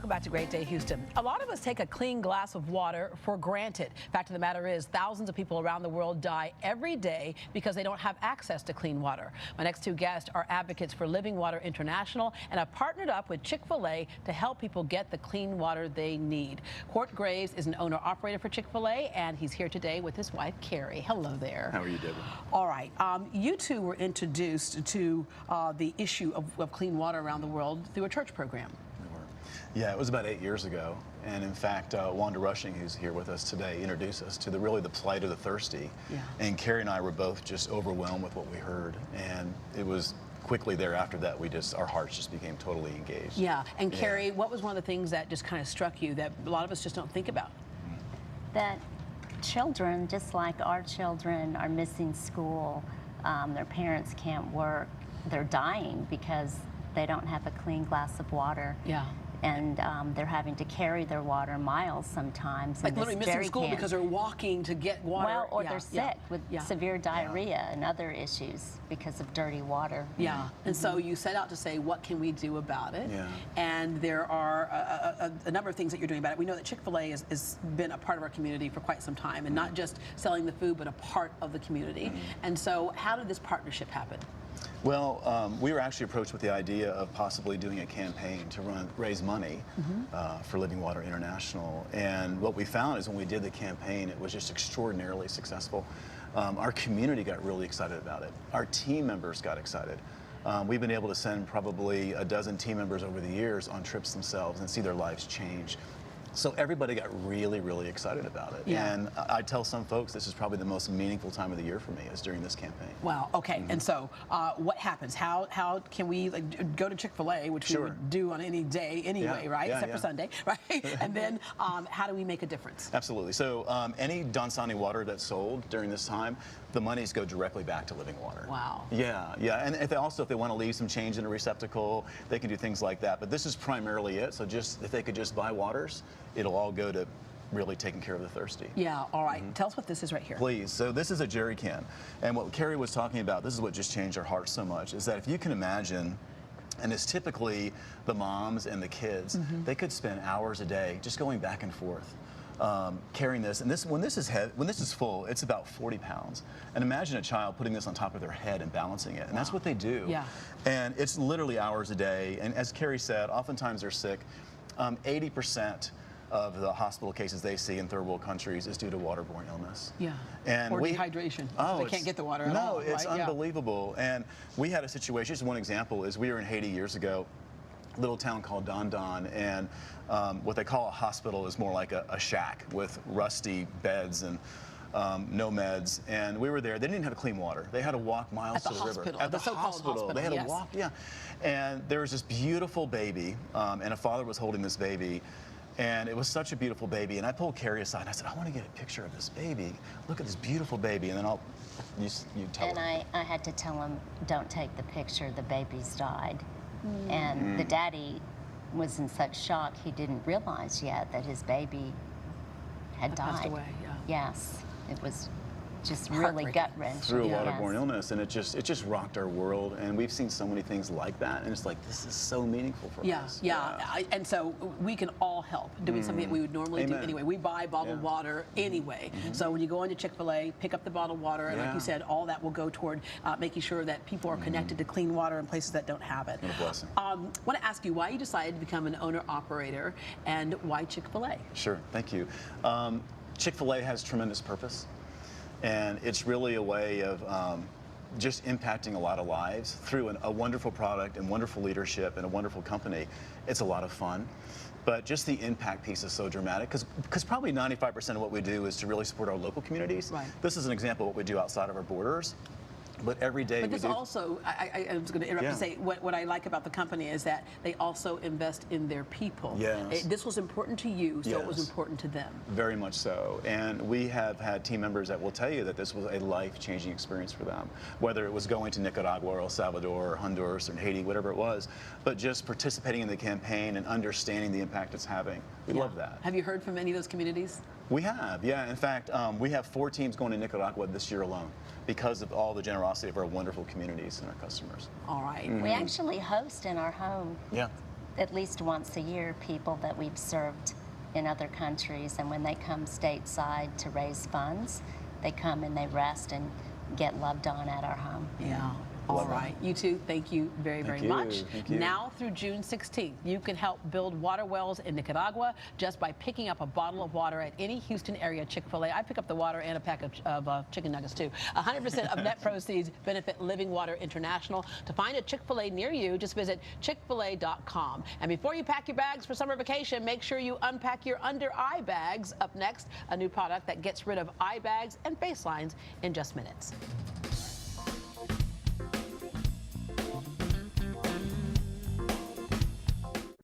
Welcome back to Great Day Houston. A lot of us take a clean glass of water for granted. Fact of the matter is, thousands of people around the world die every day because they don't have access to clean water. My next two guests are advocates for Living Water International and have partnered up with Chick-Fil-A to help people get the clean water they need. Quart Graves is an owner-operator for Chick-Fil-A, and he's here today with his wife, Carrie. Hello there. How are you, Deborah? All right. You two were introduced to the issue of clean water around the world through a church program. Yeah, it was about 8 years ago, and in fact, Wanda Rushing, who's here with us today, introduced us to really the plight of the thirsty. Yeah. And Carrie and I were both just overwhelmed with what we heard, and it was quickly thereafter that our hearts just became totally engaged. Yeah, and Carrie, what was one of the things that just kind of struck you that a lot of us just don't think about? That children, just like our children, are missing school. Their parents can't work. They're dying because they don't have a clean glass of water. Yeah. And they're having to carry their water miles sometimes. Like literally missing school because they're walking to get water. Well, or they're sick with severe diarrhea and other issues because of dirty water. Yeah, and so you set out to say, what can we do about it? Yeah. And there are a number of things that you're doing about it. We know that Chick-fil-A has been a part of our community for quite some time, and not just selling the food, but a part of the community. And so how did this partnership happen? Well, we were actually approached with the idea of possibly doing a campaign to raise money for Living Water International. And what we found is when we did the campaign, it was just extraordinarily successful. Our community got really excited about it. Our team members got excited. We've been able to send probably a dozen team members over the years on trips themselves and see their lives change. So everybody got really, really excited about it. Yeah. And I tell some folks this is probably the most meaningful time of the year for me is during this campaign. Wow, okay. And so what happens? How can we go to Chick-fil-A, which we would do on any day anyway, right? Except for Sunday, right? And then how do we make a difference? Absolutely. So any Dansani water that's sold during this time, the monies go directly back to Living Water. Wow. Yeah, yeah. And if they want to leave some change in a receptacle, they can do things like that. But this is primarily it. So just if they could just buy waters, it'll all go to really taking care of the thirsty. Yeah, all right. Tell us what this is right here. Please. So this is a jerry can. And what Carrie was talking about, this is what just changed our hearts so much, is that if you can imagine, and it's typically the moms and the kids, they could spend hours a day just going back and forth. Carrying this, and when this is full, it's about 40 pounds. And imagine a child putting this on top of their head and balancing it, and that's what they do. Yeah. And it's literally hours a day. And as Carrie said, oftentimes they're sick. 80% of the hospital cases they see in third world countries is due to waterborne illness. Yeah. And or dehydration. They can't get the water at all. No, it's unbelievable. And we had a situation. Just one example is we were in Haiti years ago. Little town called Don Don, and what they call a hospital is more like a shack with rusty beds and no meds. And we were there. They didn't have clean water. They had to walk miles to the river. At the so-called hospital. They had to walk. Yeah. And there was this beautiful baby, and a father was holding this baby. And it was such a beautiful baby. And I pulled Carrie aside and I said, I want to get a picture of this baby. Look at this beautiful baby. And then you tell her. And I had to tell him, don't take the picture, the baby's died. And the daddy was in such shock he didn't realize yet that his baby had died. Passed away, Yes, it was just really gut-wrenching. Through a waterborne illness, and it just rocked our world, and we've seen so many things like that, and it's like, this is so meaningful for us. And so we can all help doing something that we would normally do anyway. We buy bottled water anyway. So when you go into Chick-fil-A, pick up the bottled water, and like you said, all that will go toward making sure that people are connected to clean water in places that don't have it. What a blessing. I want to ask you why you decided to become an owner-operator, and why Chick-fil-A? Sure, thank you. Chick-fil-A has tremendous purpose. And it's really a way of just impacting a lot of lives through a wonderful product and wonderful leadership and a wonderful company. It's a lot of fun. But just the impact piece is so dramatic because probably 95% of what we do is to really support our local communities. Right. This is an example of what we do outside of our borders. But every day But this also, I was going to interrupt to say, what I like about the company is that they also invest in their people. Yes. This was important to you, so it was important to them. Very much so. And we have had team members that will tell you that this was a life-changing experience for them, whether it was going to Nicaragua or El Salvador or Honduras or Haiti, whatever it was, but just participating in the campaign and understanding the impact it's having. We love that. Have you heard from any of those communities? We have, yeah. In fact, we have 4 teams going to Nicaragua this year alone because of all the generosity of our wonderful communities and our customers. All right. We actually host in our home at least once a year people that we've served in other countries, and when they come stateside to raise funds, they come and they rest and get loved on at our home. Yeah. All right. You two, thank you very, very much. Thank you. Now through June 16th, you can help build water wells in Nicaragua just by picking up a bottle of water at any Houston area Chick-Fil-A. I pick up the water and a pack of chicken nuggets too. 100% of net proceeds benefit Living Water International. To find a Chick-fil-A near you, just visit chickfil-a.com. And before you pack your bags for summer vacation, make sure you unpack your under-eye bags. Up next, a new product that gets rid of eye bags and face lines in just minutes.